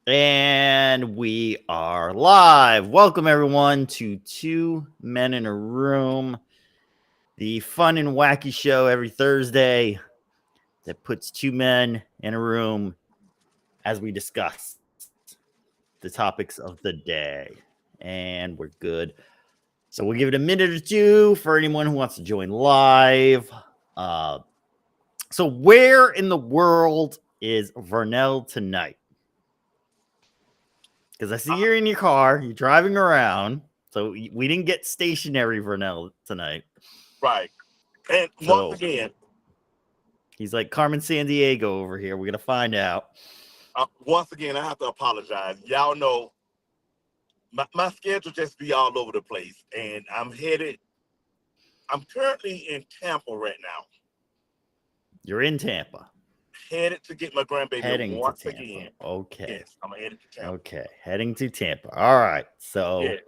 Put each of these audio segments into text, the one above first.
And we are live. Welcome, everyone, to Two Men in a Room, the fun and wacky show every Thursday that puts two men in a room as we discuss the topics of the day. And we're good. So we'll give it a minute or two for anyone who wants to join live. So where in the world is Vernell tonight? Because I see you're in your car, you're driving around. So we didn't get stationary Vernell tonight. Right. And So once again, he's like Carmen Sandiego over here. We're going to find out. I have to apologize. Y'all know my schedule just be all over the place. And I'm currently in Tampa right now. You're in Tampa. Headed to get my grandbaby Heading once to Tampa. again. Okay. Yes, I'm headed to Tampa. Okay. Heading to Tampa. All right. So yes.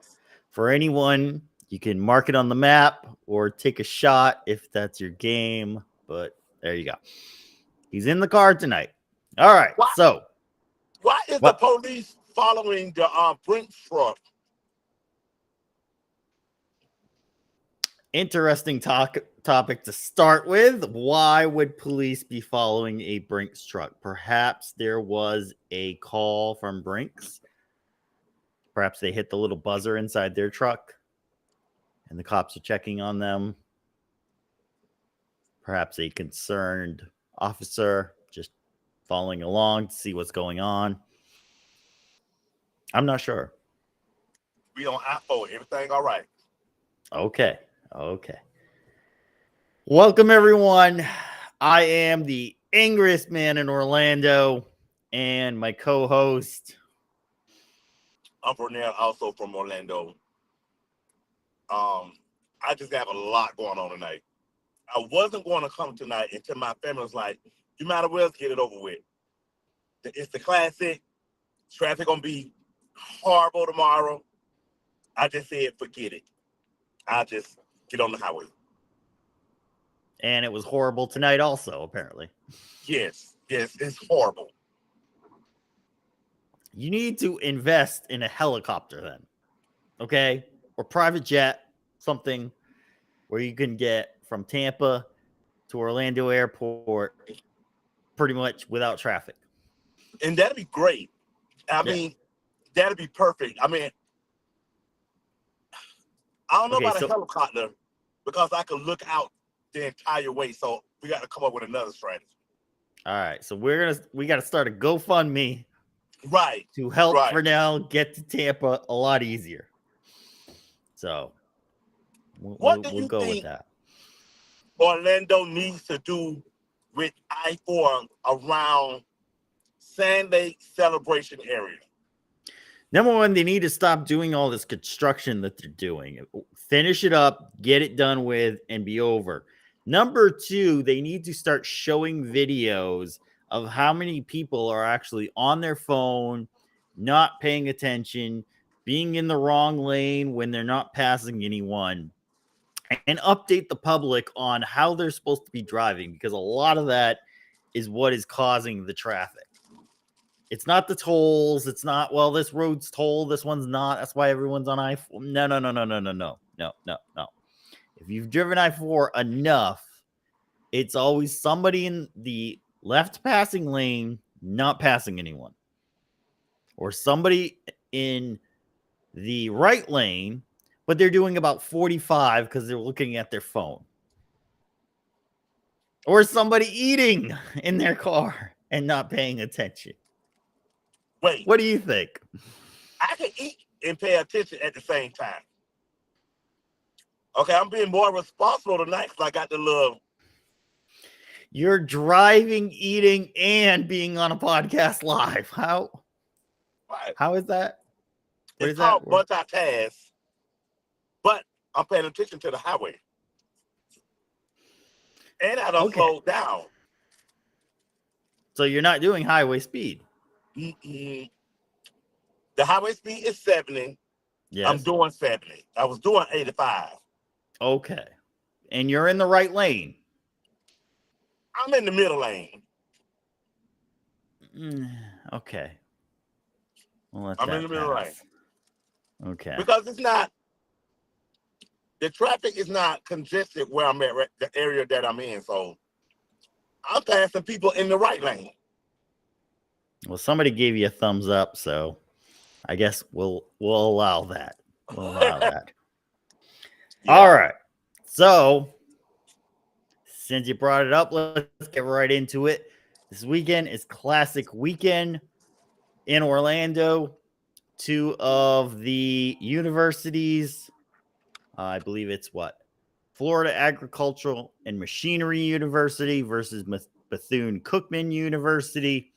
For anyone, you can mark it on the map or take a shot if that's your game. But there you go. He's in the car tonight. All right. Why is the police following the Brinks truck? Interesting topic to start with. Why would police be following a Brinks truck? Perhaps there was a call from Brinks. Perhaps they hit the little buzzer inside their truck and the cops are checking on them. Perhaps a concerned officer just following along to see what's going on. I'm not sure. We on I-4. Everything all right. Okay. Welcome, everyone. I am the Angriest Man in Orlando, and my co-host. I'm Vernell, also from Orlando. I just have a lot going on tonight. I wasn't going to come tonight until my family was like, you might as well get it over with. It's the classic. Traffic gonna be horrible tomorrow. I just said, forget it. I'll just get on the highway. And it was horrible tonight also, apparently. Yes, it's horrible. You need to invest in a helicopter then, okay? Or private jet, something where you can get from Tampa to Orlando Airport pretty much without traffic. And that'd be great. I mean, that'd be perfect. I mean, I don't know about a helicopter because I could look out the entire way. So we got to come up with another strategy. All right. So we got to start a GoFundMe. Right. To help Vernell get to Tampa a lot easier. So we'll go with that. Orlando needs to do with I-4 around Sand Lake Celebration area. Number one, they need to stop doing all this construction that they're doing. Finish it up, get it done with, and be over. Number two, they need to start showing videos of how many people are actually on their phone, not paying attention, being in the wrong lane when they're not passing anyone, and update the public on how they're supposed to be driving, because a lot of that is what is causing the traffic. It's not the tolls. It's not, well, this road's tolled, this one's not. That's why everyone's on I-4. No. If you've driven I-4 enough, it's always somebody in the left passing lane not passing anyone, or somebody in the right lane, but they're doing about 45 because they're looking at their phone, or somebody eating in their car and not paying attention. Wait, what do you think? I can eat and pay attention at the same time. Okay, I'm being more responsible tonight because I got the little. You're driving, eating, and being on a podcast live. How? Right. How is that? It's called multitask, but I'm paying attention to the highway. And I don't slow down. So you're not doing highway speed? Mm-mm. The highway speed is 70. Yes. I'm doing 70. I was doing 85. Okay. And you're in the right lane? I'm in the middle lane. Okay. We'll let I'm in that the middle lane. pass. Okay. Because it's not, the traffic is not congested where I'm at, the area that I'm in. So I'm passing people in the right lane. Well, somebody gave you a thumbs up, so I guess we'll allow that. We'll allow that. Yeah. All right. So, since you brought it up, let's get right into it. This weekend is Classic Weekend in Orlando. Two of the universities, I believe it's what? Florida Agricultural and Machinery University versus Bethune-Cookman University.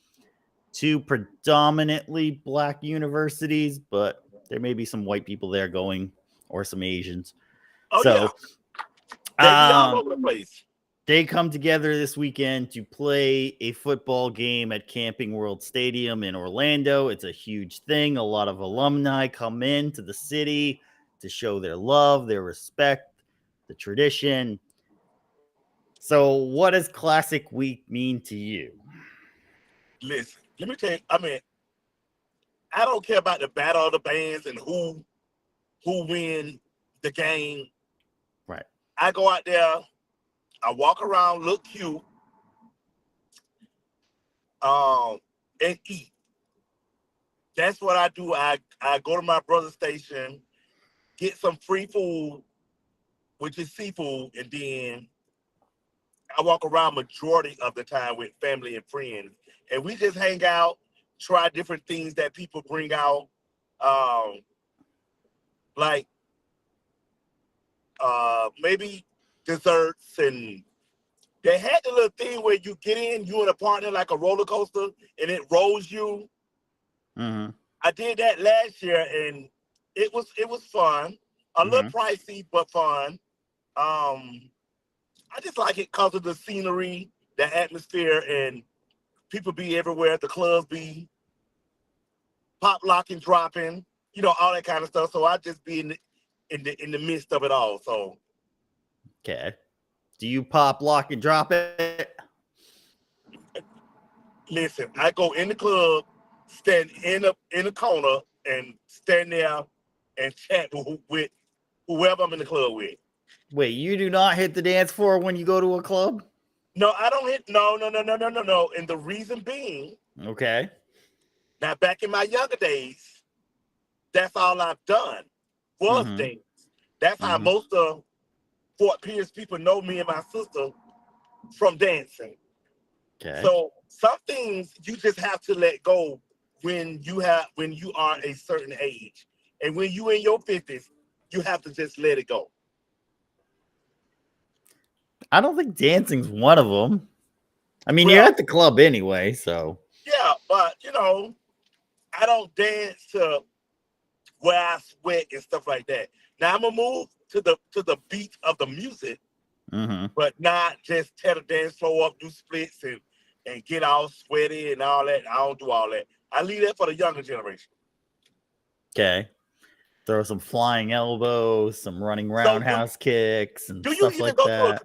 Two predominantly black universities, but there may be some white people there going, or some Asians. Oh, So, yeah. They be all over the place. They come together this weekend to play a football game at Camping World Stadium in Orlando. It's a huge thing. A lot of alumni come in to the city to show their love, their respect, the tradition. So, what does Classic Week mean to you? Listen, let me tell you, I mean, I don't care about the battle of the bands and who win the game. Right. I go out there, I walk around, look cute, and eat. That's what I do. I go to my brother's station, get some free food, which is seafood, and then I walk around majority of the time with family and friends. And we just hang out, try different things that people bring out. Like maybe desserts, and they had the little thing where you get in, you and a partner like a roller coaster, and it rolls you. Mm-hmm. I did that last year, and it was fun. A little pricey, but fun. I just like it because of the scenery, the atmosphere, and people be everywhere. The clubs be pop locking, dropping, all that kind of stuff. So I just be in the midst of it all. So Okay. Do you pop, lock, and drop it? listen, I go in the club, stand in a corner, and stand there and chat with whoever I'm in the club with. Wait, you do not hit the dance floor when you go to a club? No, I don't hit. No. And the reason being, Okay. now back in my younger days, that's all I've done was dance. That's how most of Fort Pierce people know me and my sister, from dancing. Okay. So some things you just have to let go when you are a certain age. And when you in your 50s, you have to just let it go. I don't think dancing's one of them. I mean, you're Well, at the club anyway, so. yeah, but I don't dance to where I sweat and stuff like that. Now I'm gonna move to the beat of the music, but not just tear the dance floor up, do splits and get all sweaty and all that. I don't do all that. I leave that for the younger generation. Okay. Throw some flying elbows, some running So roundhouse kicks, and do you stuff even like go that.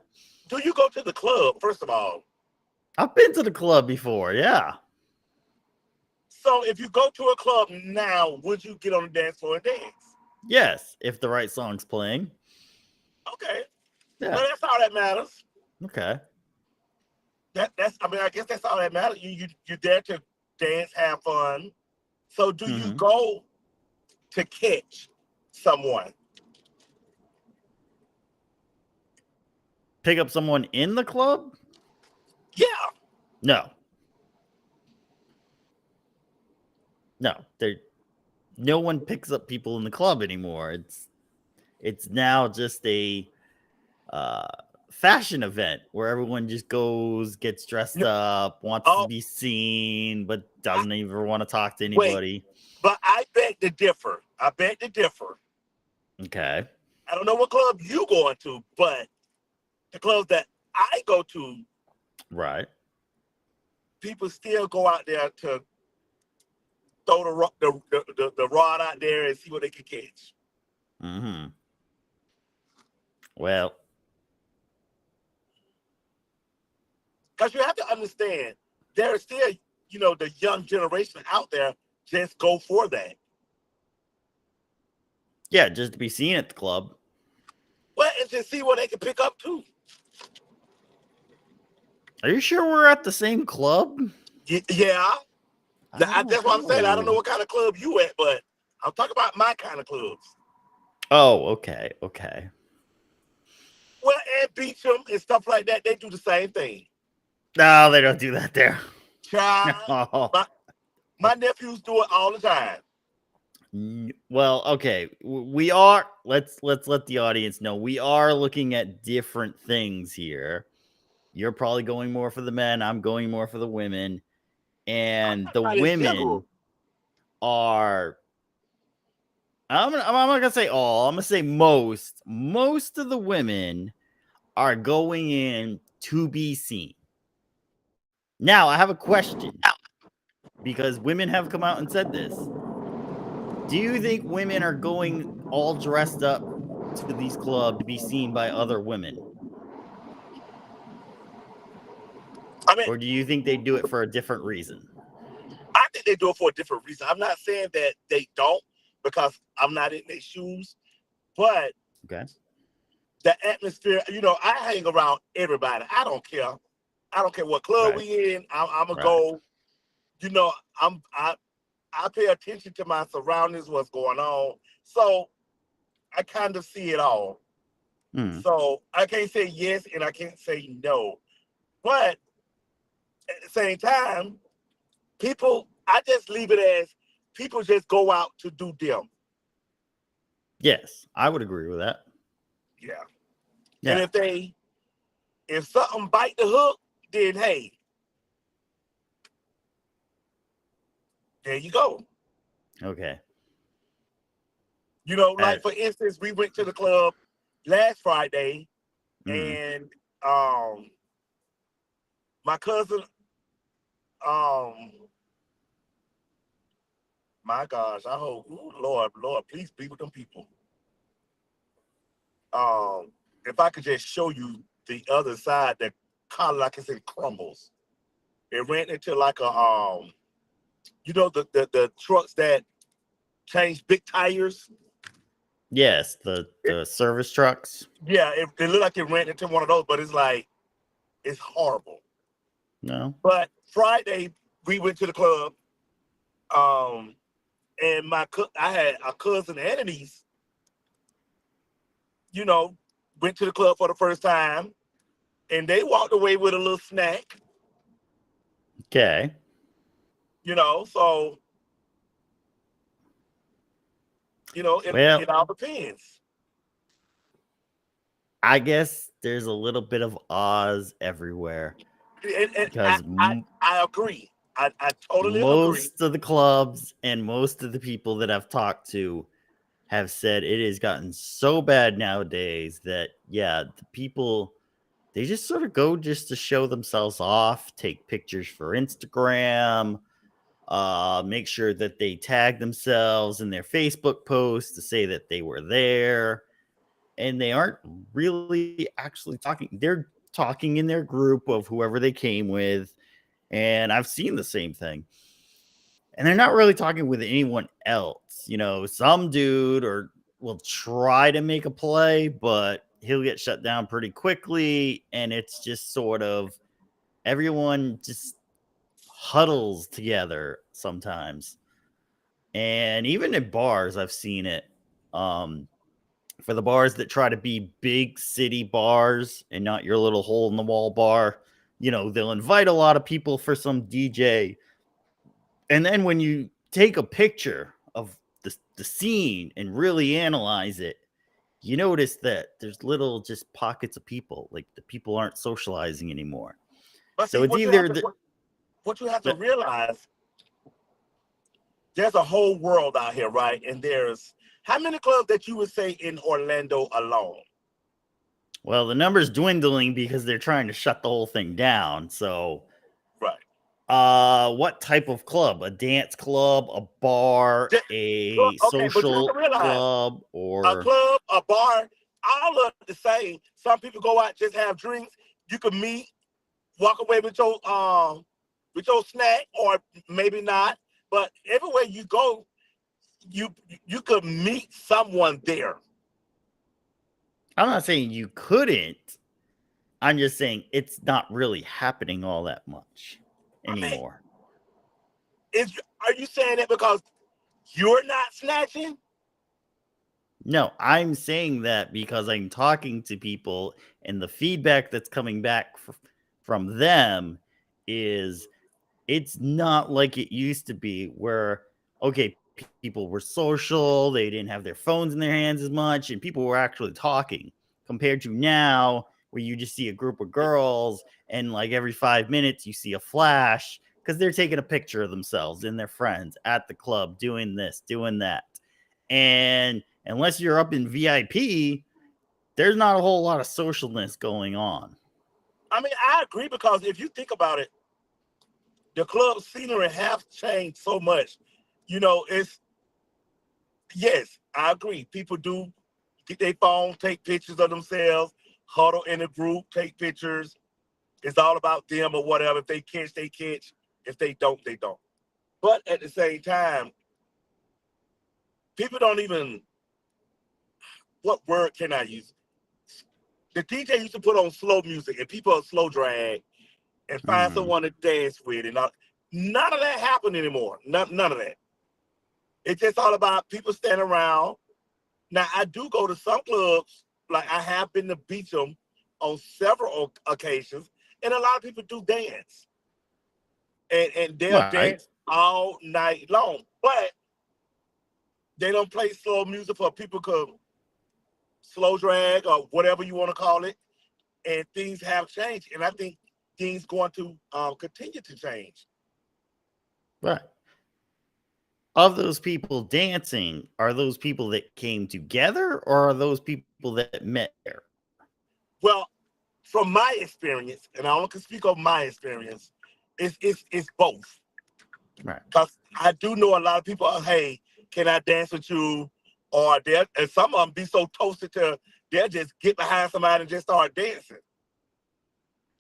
do you go to the club, first of all? I've been to the club before, yeah. So if you go to a club now, would you get on the dance floor and dance? Yes, if the right song's playing. Okay. Yeah. Well, that's all that matters. Okay. I guess that's all that matters. You're there to dance, have fun. So do you go to catch someone? Pick up someone in the club? Yeah. No. No one picks up people in the club anymore. It's now just a fashion event where everyone just goes, gets dressed up, wants to be seen, but doesn't even want to talk to anybody. But I beg to differ. Okay. I don't know what club you going to, but the clubs that I go to, right, people still go out there to throw the rod out there and see what they can catch. Well, because you have to understand, there is still, the young generation out there just go for that. Yeah, just to be seen at the club. Well, and just see what they can pick up too. Are you sure we're at the same club? Yeah. That's what I'm saying. I don't know know. what kind of club you at, but I'm talking about my kind of clubs. Oh, okay. Okay. Well, and Beecham and stuff like that, they do the same thing. No, they don't do that there. Child, No. my nephews do it all the time. Well, okay. We are let's let the audience know we are looking at different things here. You're probably going more for the men, I'm going more for the women. And the Right, in women general. are I'm not gonna say all, I'm gonna say most. Most of the women are going in to be seen. Now, I have a question because women have come out and said this. Do you think women are going all dressed up to these clubs to be seen by other women? I mean, Or do you think they do it for a different reason? I think they do it for a different reason. I'm not saying that they don't because I'm not in their shoes, but Okay. the atmosphere, I hang around everybody. I don't care. I don't care what club Right. we in. I'm gonna Right. go. I pay attention to my surroundings, what's going on. So I kind of see it all. Hmm. So I can't say yes and I can't say no. But at the same time, I just leave it as people just go out to do them. Yes, I would agree with that. Yeah. Yeah. And if something bite the hook, then hey, there you go. Okay. Like for instance, we went to the club last Friday, and my cousin, my gosh, I hope, ooh, Lord, please be with them people. If I could just show you the other side, that kind of like it's in crumbles. It ran into like the trucks that change big tires. Yes, the service trucks. Yeah, it looked like it ran into one of those, but it's horrible. No. But Friday we went to the club, and I had a cousin and a niece. Went to the club for the first time, and they walked away with a little snack. Okay. So Well, it all depends. I guess there's a little bit of Oz everywhere And because I agree. I totally agree. most of the clubs and most of the people that I've talked to have said it has gotten so bad nowadays that the people, they just sort of go just to show themselves off, take pictures for Instagram, make sure that they tag themselves in their Facebook posts to say that they were there, and they aren't really actually talking. They're talking in their group of whoever they came with, and I've seen the same thing. And they're not really talking with anyone else. Some dude will try to make a play, but he'll get shut down pretty quickly. And it's just sort of everyone just huddles together sometimes. And even in bars, I've seen it. For the bars that try to be big city bars and not your little hole in the wall bar, they'll invite a lot of people for some DJ. And then when you take a picture of the scene and really analyze it, you notice that there's little just pockets of people. Like the people aren't socializing anymore. But So see, it's either what you have to realize, there's a whole world out here, right? And there's how many clubs that you would say in Orlando alone? well, the number's dwindling because they're trying to shut the whole thing down. So Right. What type of club? A dance club, a bar, a Okay, but you have social to realize club, a or club, a bar, all look the same. Some people go out, just have drinks. You can meet, walk away with your snack, or maybe not. But everywhere you go, you could meet someone there. I'm not saying you couldn't. I'm just saying it's not really happening all that much I mean, anymore. are you saying that because you're not snatching? No, I'm saying that because I'm talking to people and the feedback that's coming back from them is it's not like it used to be where, okay, people were social, they didn't have their phones in their hands as much, and people were actually talking compared to now where you just see a group of girls and like every 5 minutes you see a flash because they're taking a picture of themselves and their friends at the club doing this, doing that. And unless you're up in VIP, there's not a whole lot of socialness going on. I mean, I agree because if you think about it, the club scenery have changed so much. It's yes, I agree. People do get their phone, take pictures of themselves, huddle in a group, take pictures. It's all about them or whatever. If they catch, they catch. If they don't, they don't. But at the same time, people don't even, what word can I use? The DJ used to put on slow music and people are slow drag and find Mm-hmm. someone to dance with. And none of that happened anymore. None of that. It's just all about people standing around. Now, I do go to some clubs, like I have been to Beacham on several occasions, and a lot of people do dance. And they'll Right. dance all night long. But they don't play slow music for people to slow drag or whatever you want to call it. And things have changed. And I think things going to continue to change. Right. Of those people dancing, are those people that came together or are those people that met there? Well, from my experience, and I only can speak of my experience, it's both. Right. Because I do know a lot of people, hey, can I dance with you? Or and some of them be so toasted to they'll just get behind somebody and just start dancing.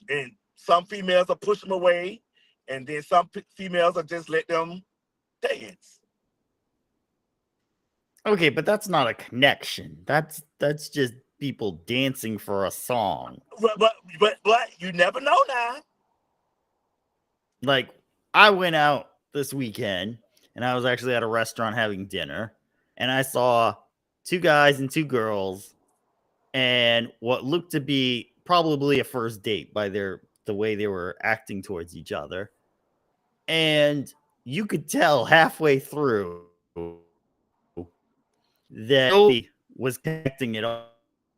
And some females will push them away, and then some females will just let them dance. Okay, but that's not a connection. That's just people dancing for a song. But you never know now. Like I went out this weekend and I was actually at a restaurant having dinner and I saw two guys and two girls and what looked to be probably a first date by the way they were acting towards each other. And you could tell halfway through that nobody was connecting at all.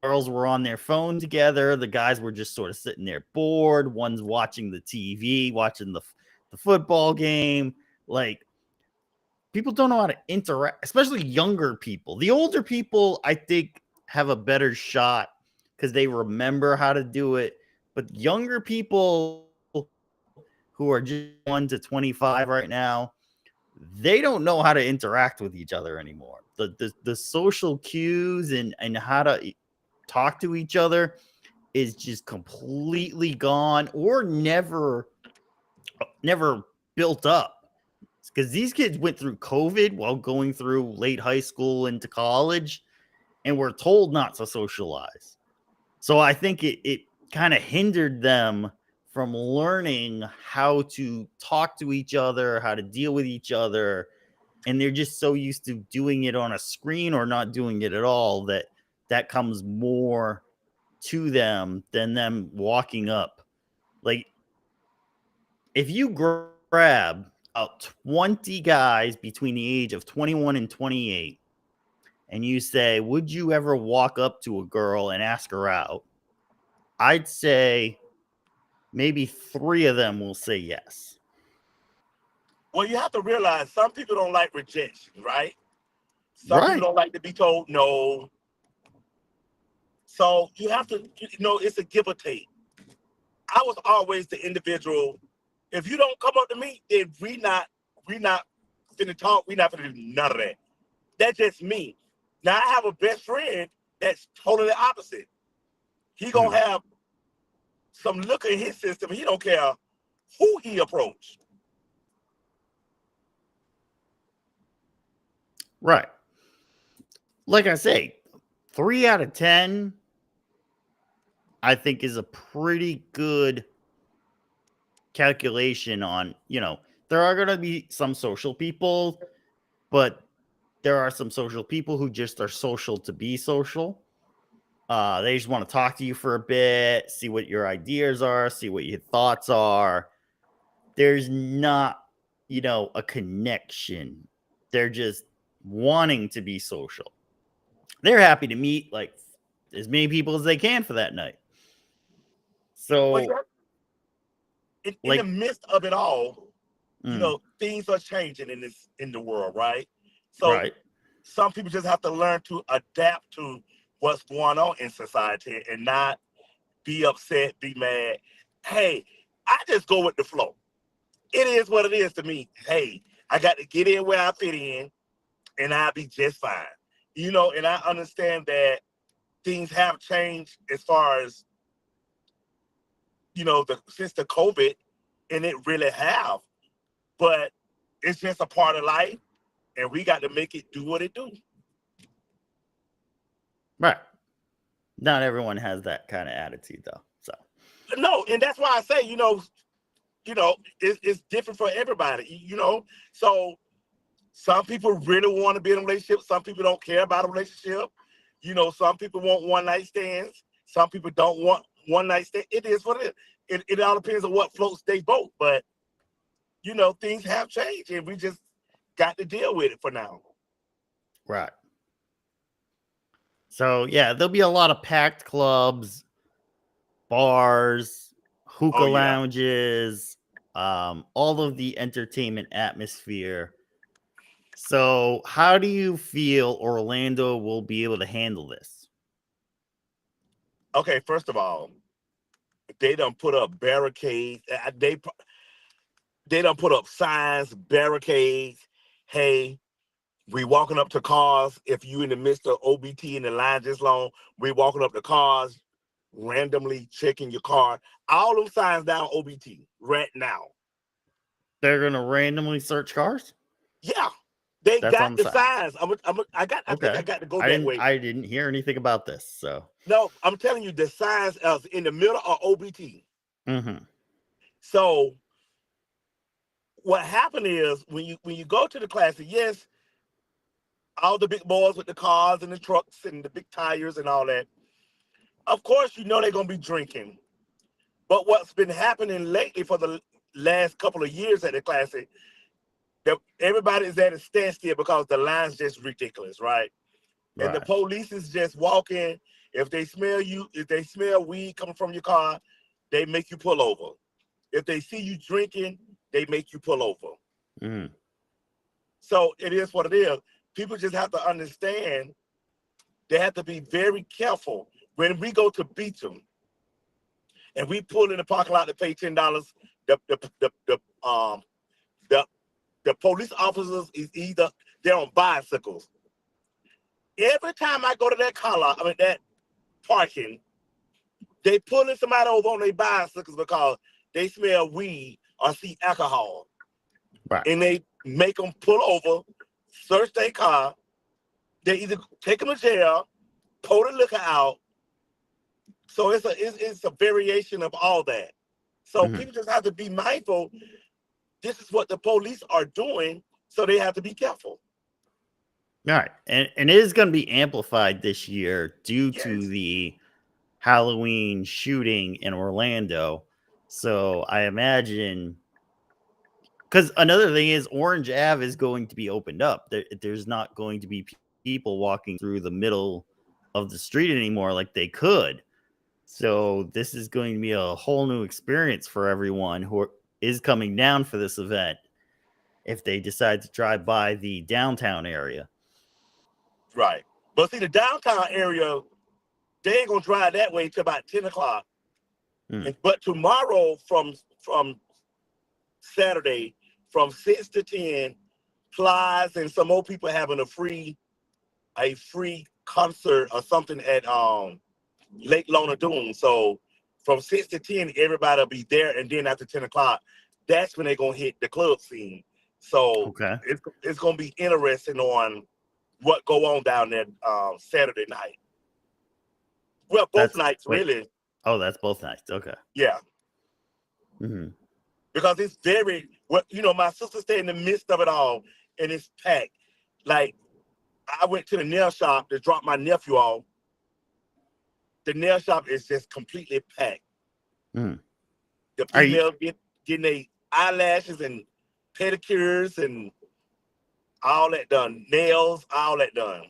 Girls were on their phone together. The guys were just sort of sitting there bored. One's watching the TV, watching the football game. Like people don't know how to interact, especially younger people. The older people, I think, have a better shot because they remember how to do it. But younger people who are just 1 to 25 right now, they don't know how to interact with each other anymore. The social cues and how to talk to each other is just completely gone or never built up because these kids went through COVID while going through late high school into college and were told not to socialize. So I think it kind of hindered them from learning how to talk to each other, how to deal with each other. And they're just so used to doing it on a screen or not doing it at all that comes more to them than them walking up. Like if you grab about 20 guys between the age of 21 and 28 and you say, would you ever walk up to a girl and ask her out? I'd say maybe 3 of them will say yes. Well, you have to realize some people don't like rejection, right? Some people Right. don't like to be told no. So you have to, it's a give or take. I was always the individual. If you don't come up to me, then we not finna talk. We not finna do none of that. That's just me. Now I have a best friend that's totally opposite. He gonna have some look in his system. He don't care who he approach. Right. Like I say, 3 out of 10, I think, is a pretty good calculation on, there are going to be some social people, but there are some social people who just are social to be social. They just want to talk to you for a bit, see what your ideas are, see what your thoughts are. There's not, a connection. They're just wanting to be social. They're happy to meet like as many people as they can for that night. But So, in the like, midst of it all, mm, things are changing in the world, right? So right, some people just have to learn to adapt to what's going on in society and not be upset, be mad. Hey, I just go with the flow. It is what it is to me. Hey, I got to get in where I fit in and I'll be just fine. And I understand that things have changed as far as, since the COVID, and it really have. But it's just a part of life, and we got to make it do what it do. right. Not everyone has that kind of attitude, though. So, No, and that's why I say, it's different for everybody. So some people really want to be in a relationship. Some people don't care about a relationship. Some people want one night stands. Some people don't want one night stand. It is what it is. It all depends on what floats they boat. But things have changed, and we just got to deal with it for now. right. So, yeah, there'll be a lot of packed clubs, bars, hookah Oh yeah. lounges, all of the entertainment atmosphere. So, how do you feel Orlando will be able to handle this? Okay. First of all, they done put up barricades. They done put up signs, barricades. Hey, we walking up to cars. If you in the midst of OBT and the line just long, we walking up to cars, randomly checking your car. All them signs down OBT right now. They're going to randomly search cars? Yeah, they That's got on the the side. signs. I think I Okay. got to go I that didn't way. I didn't hear anything about this. So, No, I'm telling you, the signs is in the middle of OBT. mhm. So what happened is when you go to the classic, yes, all the big boys with the cars and the trucks and the big tires and all that. Of course, they're gonna be drinking. But what's been happening lately for the last couple of years at the classic, that everybody is at a standstill because the line's just ridiculous, right? And the Right. police is just walking. If they smell weed coming from your car, they make you pull over. If they see you drinking, they make you pull over. Mhm. So it is what it is. People just have to understand they have to be very careful. When we go to beat them and we pull in the parking lot to pay $10, the the the police officers is either they're on bicycles. Every time I go to that parking, they pulling somebody over on their bicycles because they smell weed or see alcohol. Right. And they make them pull over, search their car. They either take them to jail, pull the liquor out. So it's a variation of all that. So Mhm. people just have to be mindful. This is what the police are doing, so they have to be careful. Right. And it is going to be amplified this year due to Yes. the Halloween shooting in Orlando. So, I imagine, because another thing is Orange Ave is going to be opened up. There's not going to be people walking through the middle of the street anymore like they could. So this is going to be a whole new experience for everyone is coming down for this event if they decide to drive by the downtown area. Right. But see, the downtown area, they ain't gonna drive that way till about 10 o'clock. Mm, But tomorrow from Saturday, from 6 to 10, Plies and some more people having a free concert or something at Lake Lona Dune. So from 6 to 10, everybody will be there, and then after 10 o'clock, that's when they're gonna hit the club scene. So okay. it's gonna be interesting on what go on down there Saturday night. Well, both That's nights wait. really. Oh, that's both nights. Okay. Yeah, Mm-hmm. because it's very well. My sister stay in the midst of it all, and it's packed. Like I went to the nail shop to drop my nephew off. The nail shop is just completely packed. Mm. The Are you females getting their eyelashes and pedicures and all that done. Nails, all that done.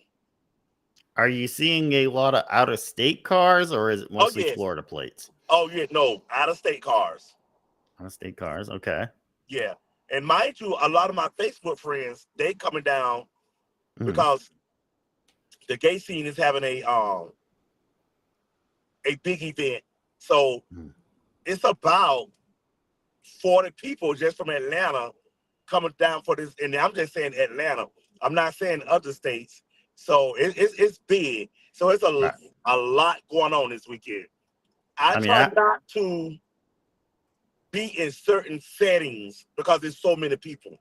are you seeing a lot of out of state cars, or is it Oh mostly yes. Florida plates? Oh yeah. No, out of state cars. Out of state cars. Okay. Yeah. And mind you, a lot of my Facebook friends, they coming down Mm-hmm. because the gay scene is having a big event. So Mm-hmm. it's about 40 people just from Atlanta coming down for this. And I'm just saying Atlanta. I'm not saying other states. So it's big. So it's Right. a lot going on this weekend. I I mean, try not to be in certain settings because there's so many people.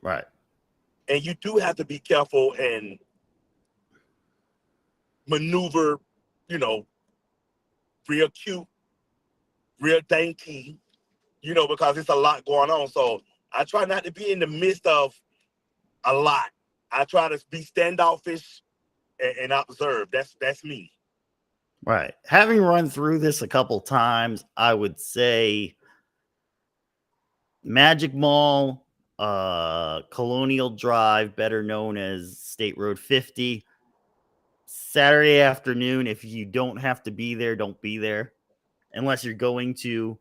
right. And you do have to be careful and maneuver, you know, real cute, real dainty, because it's a lot going on. So I try not to be in the midst of a lot. I try to be standoffish and observe. That's me. Right. Having run through this a couple times, I would say Magic Mall, Colonial Drive, better known as State Road 50. Saturday afternoon, if you don't have to be there, don't be there unless you're going to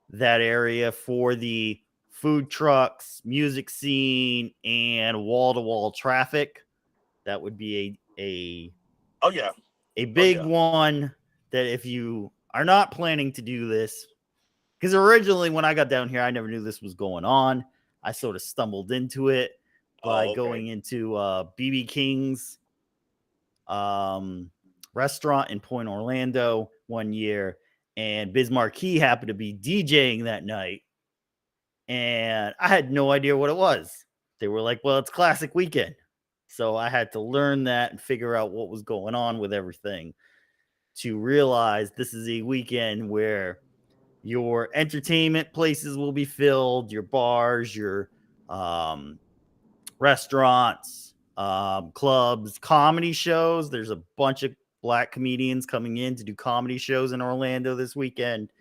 that area for the food trucks, music scene, and wall-to-wall traffic. That would be Oh yeah. a Oh big yeah. one that if you are not planning to do this, because originally when I got down here, I never knew this was going on. I sort of stumbled into it by Oh, okay. going into BB King's um, restaurant in Point Orlando one year, and Biz Marquee happened to be DJing that night, and I had no idea what it was. They were like, "Well, it's Classic Weekend," so I had to learn that and figure out what was going on with everything to realize this is a weekend where your entertainment places will be filled, your bars, your um, restaurants, clubs, comedy shows. There's a bunch of black comedians coming in to do comedy shows in Orlando this weekend.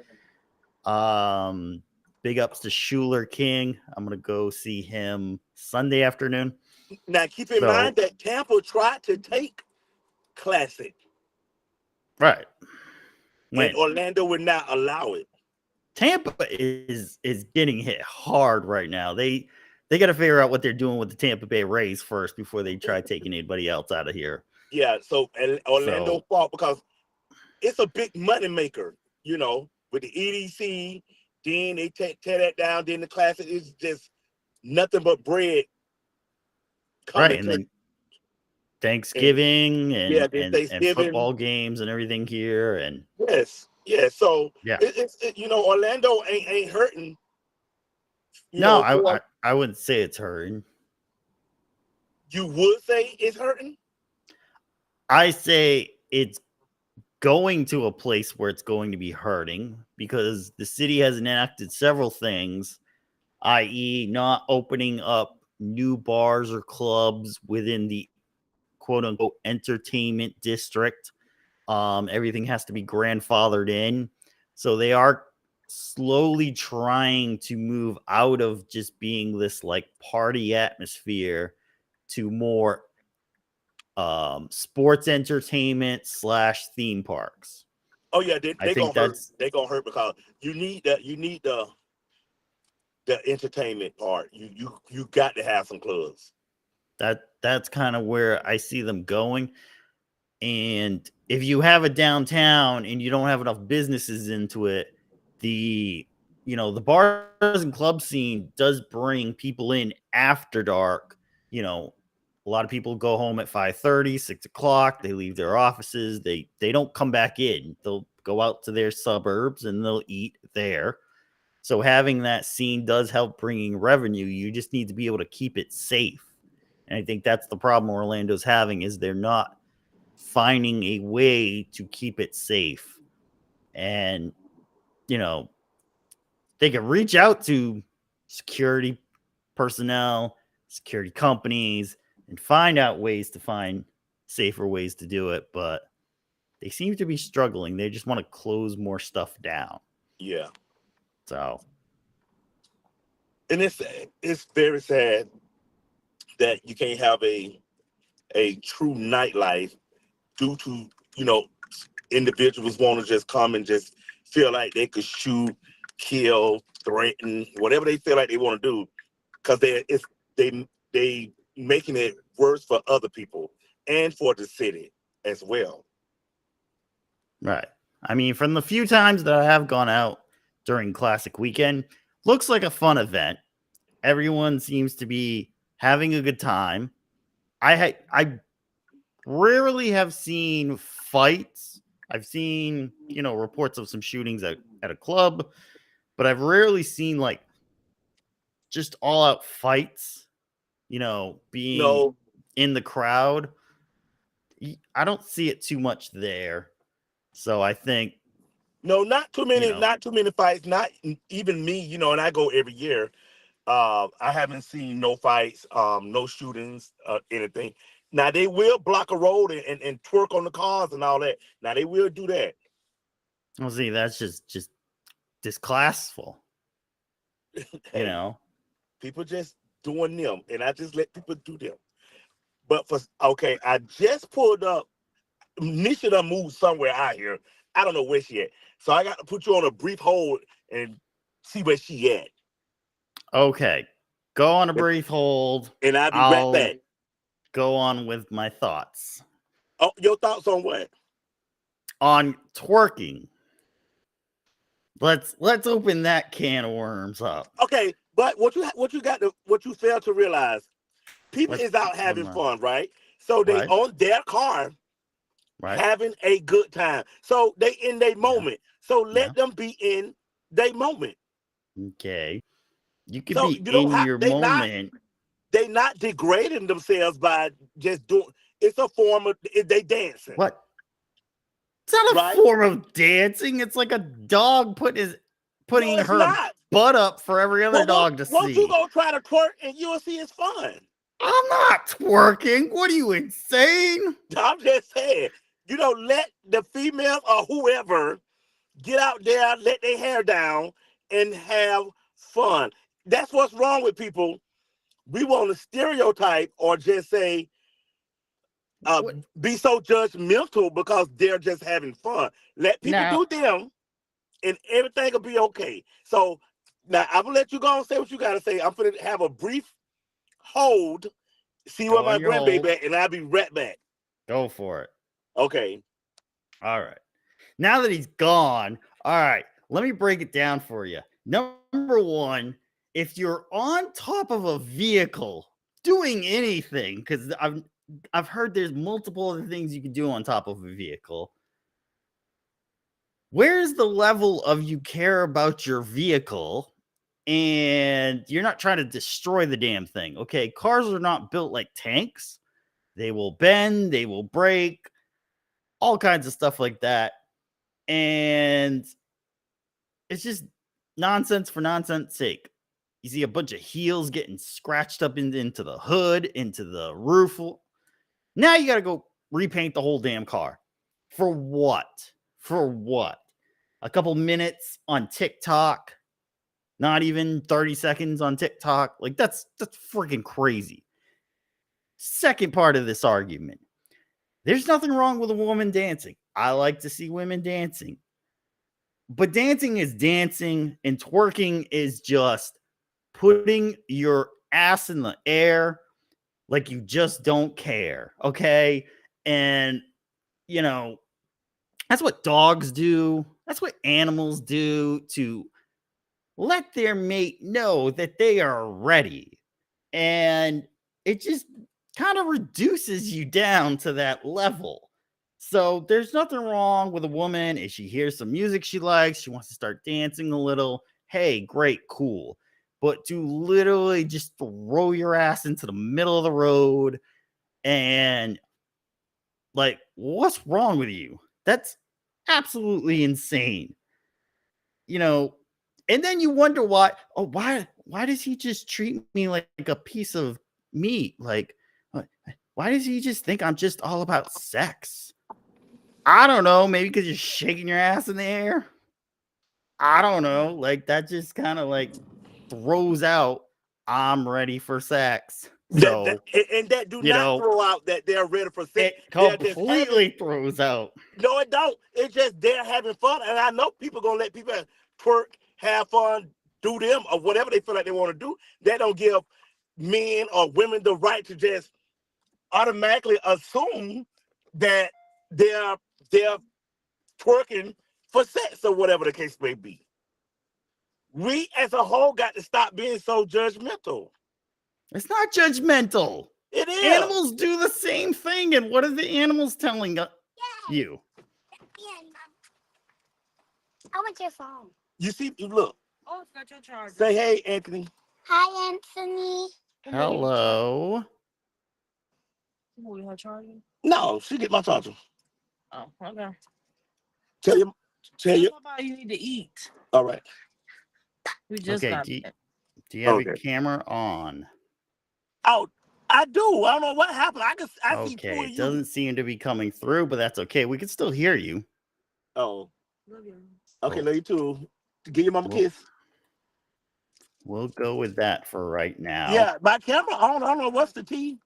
Um, Big ups to Schuler King. I'm gonna go see him Sunday afternoon. Now keep in mind So that Tampa tried to take Classic, right and when Orlando would not allow it. Tampa is getting hit hard right now. They got to figure out what they're doing with the Tampa Bay Rays first before they try taking anybody else out of here. Yeah, so Orlando So fought because it's a big money maker, with the EDC. Then they tear that down. Then the Classic is just nothing but bread coming right, and to. then And Thanksgiving yeah, and then and Thanksgiving. football games and everything here, and Yes, yeah. So yeah. Orlando ain't hurting. No, For I wouldn't say it's hurting. you would say it's hurting. I say it's going to a place where it's going to be hurting because the city has enacted several things, i.e., not opening up new bars or clubs within the quote unquote entertainment district. Everything has to be grandfathered in. So they are slowly trying to move out of just being this like party atmosphere to more sports entertainment slash theme parks. Oh yeah, I they think gonna hurt. that's They gonna hurt because you need the entertainment part. You got to have some clubs. that's kind of where I see them going. And if you have a downtown and you don't have enough businesses into it, the the bars and club scene does bring people in after dark. You know, a lot of people go home at 5:30, 6 o'clock. They leave their offices. They don't come back in. They'll go out to their suburbs and they'll eat there. So having that scene does help bringing revenue. You just need to be able to keep it safe. And I think that's the problem Orlando's having is they're not finding a way to keep it safe. And, you know, they can reach out to security personnel, security companies, and find out ways to find safer ways to do it. But they seem to be struggling. They just want to close more stuff down. Yeah. So, And it's very sad that you can't have a true nightlife due to, you know, individuals want to just come and just feel like they could shoot, kill, threaten, whatever they feel like they want to do, because they making it worse for other people and for the city as well. right. I mean, from the few times that I have gone out during Classic Weekend, looks like a fun event. Everyone seems to be having a good time. I rarely have seen fights. I've seen, you know, reports of some shootings at a club, but I've rarely seen like just all out fights, you know, being No, in the crowd. I don't see it too much there. So I think, no, not too many, you know, not too many fights. Not even me, you know, and I go every year. I haven't seen no fights, no shootings, anything. Now they will block a road and twerk on the cars and all that. Now they will do that. well, see, that's just disclassful, you Hey, know. people just doing them, and I just let people do them. But okay, I just pulled up. Nisha done moved somewhere out here. I don't know where she at. So I got to put you on a brief hold and see where she at. Okay, go on a brief hold. And I'll be right I'll back. go on with my thoughts Oh, your thoughts on what? on twerking. Let's open that can of worms up. Okay, but what you fail to realize, people Let's is out having run fun, right? So they right, on their car right, having a good time. So they in their yeah, moment. So yeah. let them be in their moment. Okay, you could So be you don't in have your moment. they not degrading themselves by just doing. It's a form of they dancing, What? It's not a right? form of dancing. It's like a dog No, putting it's her not. butt up for every other But dog to won't you see. go try to twerk and you'll see it's fun. I'm not twerking. What are you, insane? I'm just saying, you know, let the female or whoever get out there, let their hair down, and have fun. That's what's wrong with people. We want to stereotype or just say, What be so judgmental because they're just having fun. Let people now? do them, and everything will be okay. So now I'm gonna let you go and say what you gotta say. I'm gonna have a brief hold, see where Go my on your grandbaby hold. at, and I'll be right back. Go for it. Okay. All right. Now that he's gone, all right, let me break it down for you. Number one, if you're on top of a vehicle doing anything, because I've heard there's multiple other things you can do on top of a vehicle. Where's the level of you care about your vehicle and you're not trying to destroy the damn thing? Okay, cars are not built like tanks. They will bend, they will break, all kinds of stuff like that. And it's just nonsense for nonsense sake. You see a bunch of heels getting scratched up into the hood, into the roof. Now you got to go repaint the whole damn car. For what? For what? A couple minutes on TikTok, not even 30 seconds on TikTok. Like that's freaking crazy. Second part of this argument. There's nothing wrong with a woman dancing. I like to see women dancing. But dancing is dancing, and twerking is just putting your ass in the air like you just don't care. Okay. And, you know, that's what dogs do. That's what animals do to let their mate know that they are ready. And it just kind of reduces you down to that level. So there's nothing wrong with a woman if she hears some music she likes, she wants to start dancing a little. Hey, great, cool. but to literally just throw your ass into the middle of the road and like, what's wrong with you? That's absolutely insane. You know, and then you wonder why does he just treat me like a piece of meat? Like, why does he just think I'm just all about sex? I don't know, maybe because you're shaking your ass in the air. I don't know. Like, that just kind of like throws out, I'm ready for sex. So, And that do you not know, throw out that they're ready for sex. it They're just completely throws out. no, it don't. It's just they're having fun. And I know people gonna let people twerk, have fun, do them, or whatever they feel like they want to do. They don't give men or women the right to just automatically assume that they're twerking for sex or whatever the case may be. We as a whole got to stop being so judgmental. It's not judgmental. It is. Animals do the same thing. And what are the animals telling you? I want your phone. You see, look. Oh, it's got your charger. Say hey, Anthony. Hi, Anthony. Hello. You her charger? No, she get my charger. Oh, okay. Tell you. You need to eat. All right. We just Okay. got Do you have your camera on? Oh, I do. I don't know what happened. I see Okay. It doesn't seem to be coming through, but that's okay. We can still hear you. Oh. Love you. Okay, love you too. Give your mom a kiss. We'll go with that for right now. Yeah, my camera on. I don't know what's the T.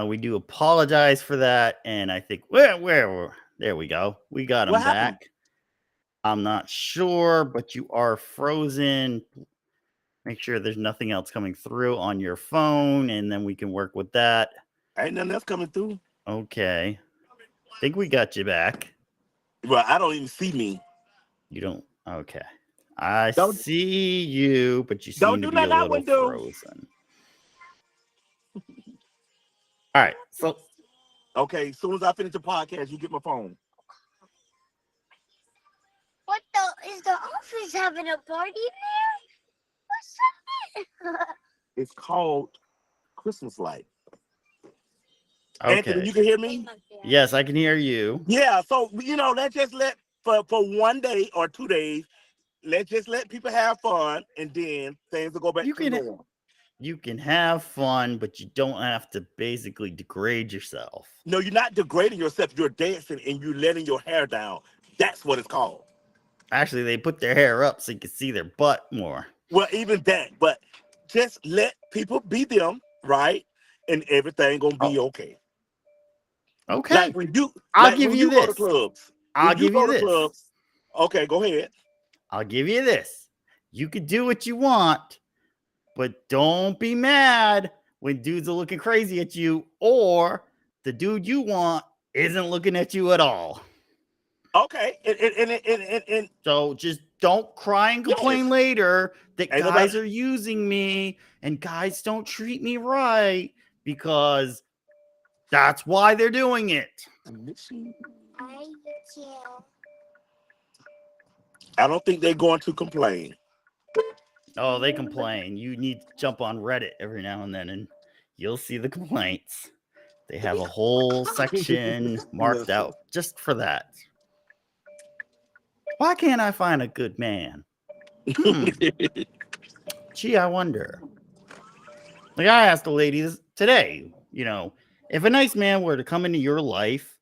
We do apologize for that, and I think where there we go. We got him What back. happened? I'm not sure, but you are frozen. Make sure there's nothing else coming through on your phone, and then we can work with that. Ain't nothing else coming through. Okay. I think we got you back. Well, I don't even see me. You don't. Okay. I see you, but you seem to be a little frozen. All right. So. Okay. As soon as I finish the podcast, you get my phone. What is the office having a party there? What's up? It's called Christmas Light. Okay. Anthony, you can hear me? Yes, I can hear you. Yeah. So let's just for 1 day or 2 days. Let's just let people have fun, and then things will go back to normal. You can have fun, but you don't have to basically degrade yourself. No, you're not degrading yourself. You're dancing and you're letting your hair down. That's what it's called. Actually, they put their hair up so you can see their butt more. Well, even that, but just let people be them, right? And everything gonna be okay. Okay. Like when you, I'll give you this. Go to clubs. I'll give you this. Clubs, okay, go ahead. I'll give you this. You can do what you want, but don't be mad when dudes are looking crazy at you, or the dude you want isn't looking at you at all. Okay, and so just don't cry and complain later that guys are using me and guys don't treat me right, because that's why they're doing it. I don't think they're going to complain. Oh, they complain. You need to jump on Reddit every now and then, and you'll see the complaints. They have a whole section marked out just for that. Why can't I find a good man? Gee, I wonder. Like, I asked a lady this today, if a nice man were to come into your life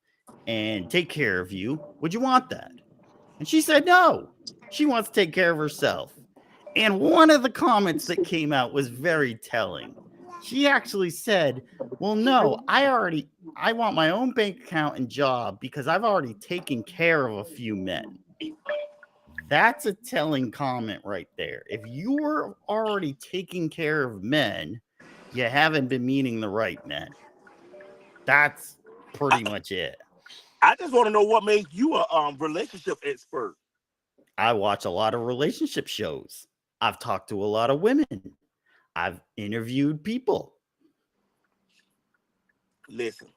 and take care of you, would you want that? And she said no. She wants to take care of herself. And one of the comments that came out was very telling. She actually said, well, no, I want my own bank account and job because I've already taken care of a few men. That's a telling comment right there. If you're already taking care of men, you haven't been meeting the right men. That's pretty much it. I just want to know what makes you a relationship expert. I watch a lot of relationship shows. I've talked to a lot of women. I've interviewed people. Listen.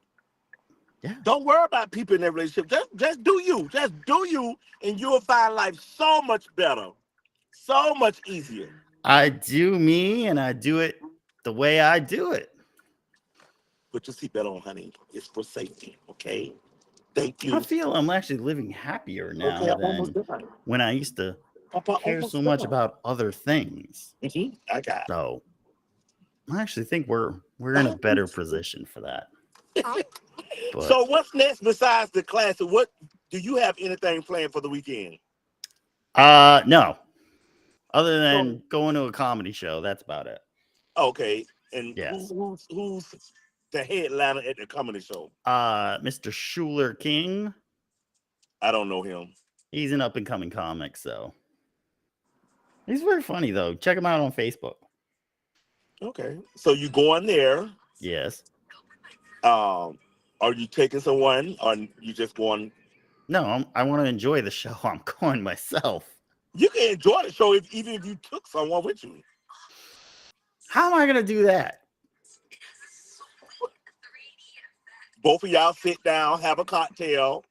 Yeah. Don't worry about people in their relationship. Just do you. Just do you, and you'll find life so much better, so much easier. I do me, and I do it the way I do it. Put your seatbelt on, honey. It's for safety, okay? Thank you. I feel I'm actually living happier now Okay, I'm almost than done. when I used to Papa, care almost so much done. about other things. I got So I actually think we're in a better position for that. it. But So what's next besides the class? What do you have anything planned for the weekend? no. Other than going to a comedy show, that's about it. Okay, and Yes. who's the headliner at the comedy show? Mr. Schuler King. I don't know him. He's an up and coming comic, so he's very funny though. Check him out on Facebook. Okay, so you going there? Yes. Are you taking someone, or you just going? No, I want to enjoy the show. I'm going myself. You can enjoy the show even if you took someone with you. How am I gonna do that? Both of y'all sit down, have a cocktail,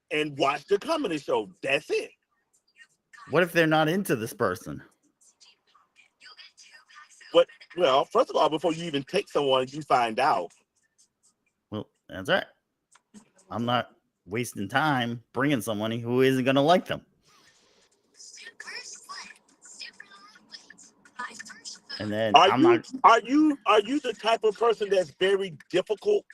and watch the comedy show. That's it. What if they're not into this person? But well, first of all, before you even take someone, you find out. Well, that's right. I'm not wasting time bringing someone who isn't gonna like them. And then Are you the type of person that's very difficult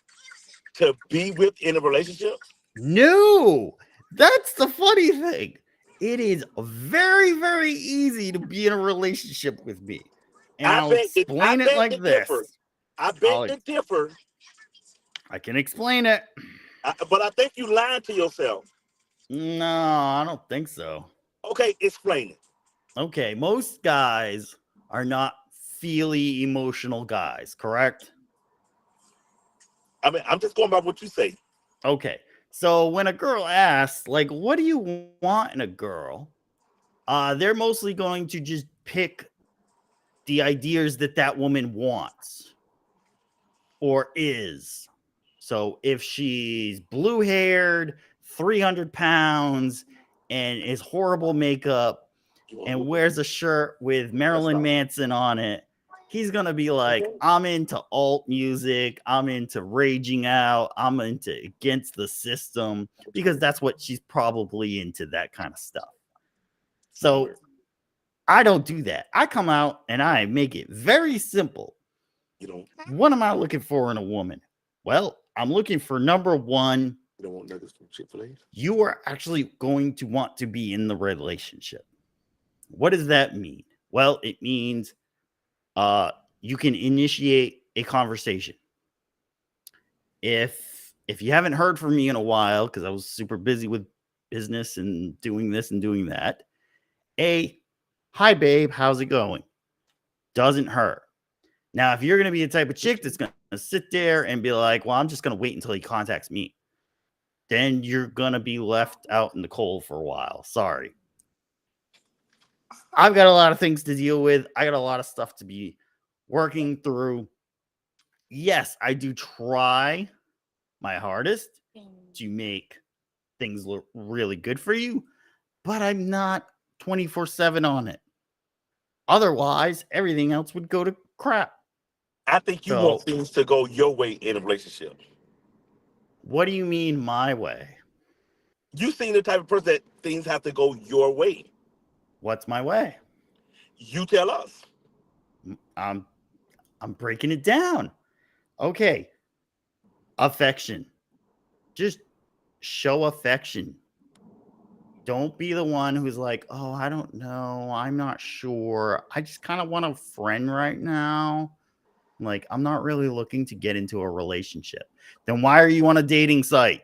to be with in a relationship? No, that's the funny thing. It is very, very easy to be in a relationship with me. And I'll explain it like this. I beg to differ. I can explain it. But I think you lied to yourself. No, I don't think so. Okay, explain it. Okay, most guys are not feely emotional guys, correct? I mean, I'm just going by what you say. Okay, so when a girl asks, like, what do you want in a girl? They're mostly going to just pick the ideas that woman wants or is. So if she's blue-haired, 300 pounds, and is horrible makeup, and wears a shirt with Marilyn Manson on it, he's going to be like, I'm into alt music. I'm into raging out. I'm into against the system, because that's what she's probably into, that kind of stuff. So I don't do that. I come out and I make it very simple. What am I looking for in a woman? Well, I'm looking for number one. You don't want nuggets from Chick-fil-A? You are actually going to want to be in the relationship. What does that mean? Well, it means you can initiate a conversation. If you haven't heard from me in a while, because I was super busy with business and doing this and doing that, hi babe, how's it going? Doesn't hurt. Now, if you're going to be the type of chick that's going to sit there and be like, well, I'm just going to wait until he contacts me, then you're going to be left out in the cold for a while. Sorry. I've got a lot of things to deal with. I got a lot of stuff to be working through. Yes, I do try my hardest to make things look really good for you, but I'm not 24/7 on it. Otherwise, everything else would go to crap. I think you want things to go your way in a relationship. What do you mean my way? You seem the type of person that things have to go your way. What's my way? You tell us. I'm breaking it down. Okay. Affection. Just show affection. Don't be the one who's like, oh, I don't know. I'm not sure. I just kind of want a friend right now. Like, I'm not really looking to get into a relationship. Then why are you on a dating site?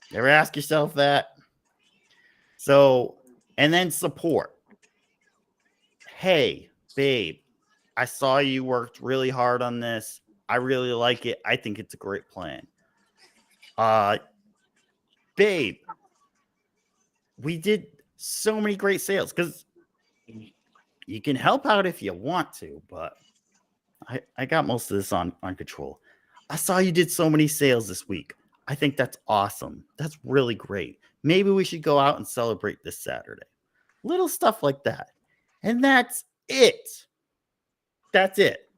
You ever ask yourself that? So, and then support. Hey, babe, I saw you worked really hard on this. I really like it. I think it's a great plan. Babe, we did so many great sales, because you can help out if you want to, but I got most of this on control. I saw you did so many sales this week. I think that's awesome. That's really great. Maybe we should go out and celebrate this Saturday. Little stuff like that. And that's it. That's it.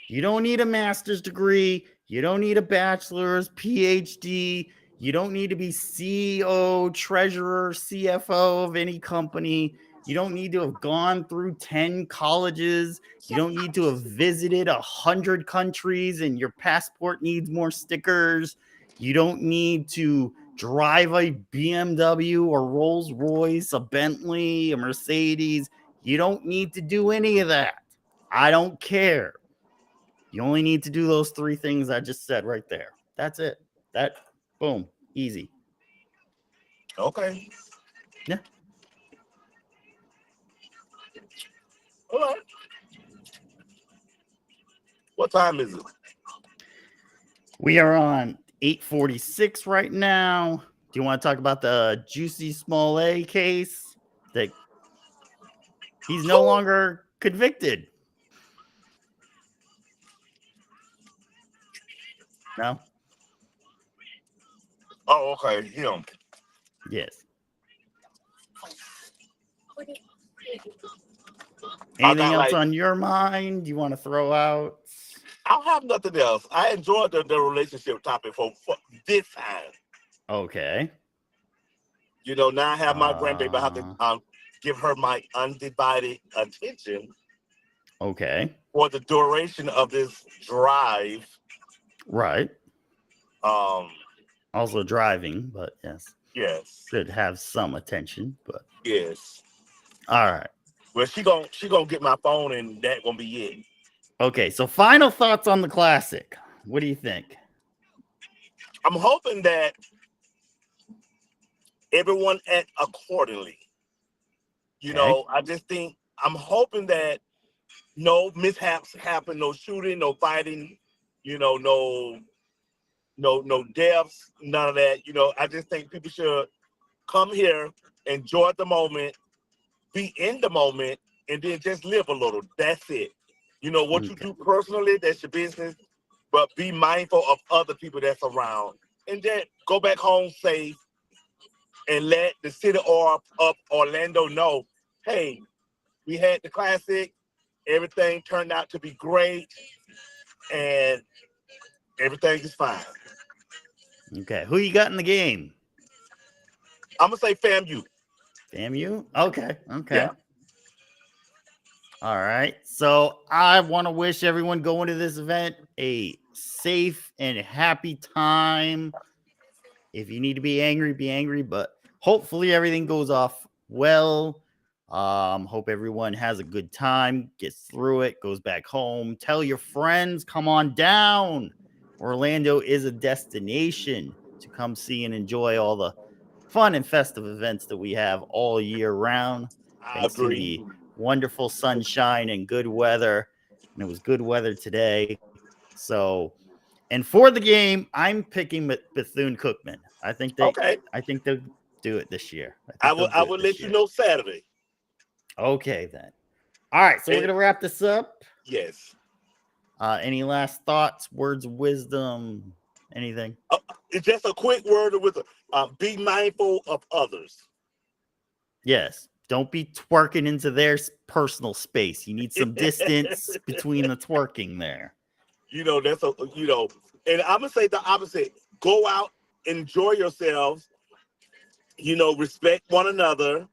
You don't need a master's degree. You don't need a bachelor's, PhD. You don't need to be CEO, treasurer, CFO of any company. You don't need to have gone through 10 colleges. You don't need to have visited 100 countries and your passport needs more stickers. You don't need to drive a BMW or Rolls Royce, a Bentley, a Mercedes. You don't need to do any of that. I don't care. You only need to do those 3 things I just said right there. That's it. Boom, easy. Okay. Yeah. All right. What time is it? We are on 8:46 right now. Do you want to talk about the Juicy Smollett case? That he's no longer convicted. No? Oh, okay. Him. Yes. I Anything got else like, on your mind you want to throw out? I don't have nothing else. I enjoyed the relationship topic for this time. Okay. You know, now I have my grandbaby. I have to give her my undivided attention Okay. for the duration of this drive. Right. Um, Also driving, but yes. yes. Should have some attention, but Yes. all right. Well, she gonna get my phone, and that gonna be it. Okay, so final thoughts on the classic. What do you think? I'm hoping that everyone act accordingly. You know, I just think I'm hoping that no mishaps happen, no shooting, no fighting, you know, no deaths, none of that. You know, I just think people should come here, enjoy the moment, be in the moment, and then just live a little. That's it. You know, what you do personally, that's your business, but be mindful of other people that's around. And then go back home safe and let the city of Orlando know, hey, we had the classic, everything turned out to be great, and everything is fine. Okay, who you got in the game? I'm going to say FAMU. FAMU? Okay. Yeah. All right. So I want to wish everyone going to this event a safe and happy time. If you need to be angry, but hopefully everything goes off well. Hope everyone has a good time, gets through it, goes back home. Tell your friends, come on down. Orlando is a destination to come see and enjoy all the fun and festive events that we have all year round. Thanks to the wonderful sunshine and good weather. And it was good weather today. So, and for the game, I'm picking Bethune-Cookman. I think they'll do it this year. I will let you know Saturday. Okay, then. All right, so we're going to wrap this up. Yes. Any last thoughts, words of wisdom, anything? It's just a quick word of wisdom. Be mindful of others. Yes. Don't be twerking into their personal space. You need some distance between the twerking there. You know, and I'm going to say the opposite. Go out, enjoy yourselves, respect one another,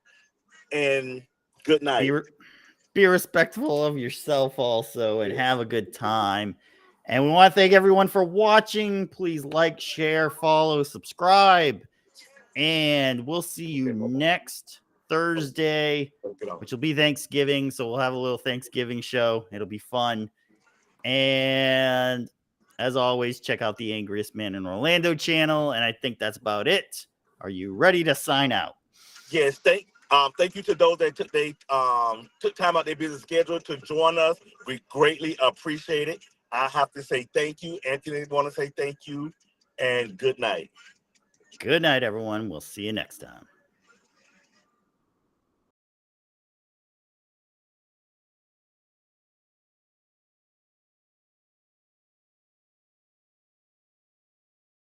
and good night. Be respectful of yourself also, and have a good time. And we want to thank everyone for watching. Please like, share, follow, subscribe. And we'll see you next Thursday, which will be Thanksgiving. So we'll have a little Thanksgiving show. It'll be fun. And as always, check out the Angriest Man in Orlando channel. And I think that's about it. Are you ready to sign out? Yes. Thank you to those that took time out their busy schedule to join us. We greatly appreciate it. I have to say thank you. Anthony want to say thank you, and good night. Good night, everyone. We'll see you next time.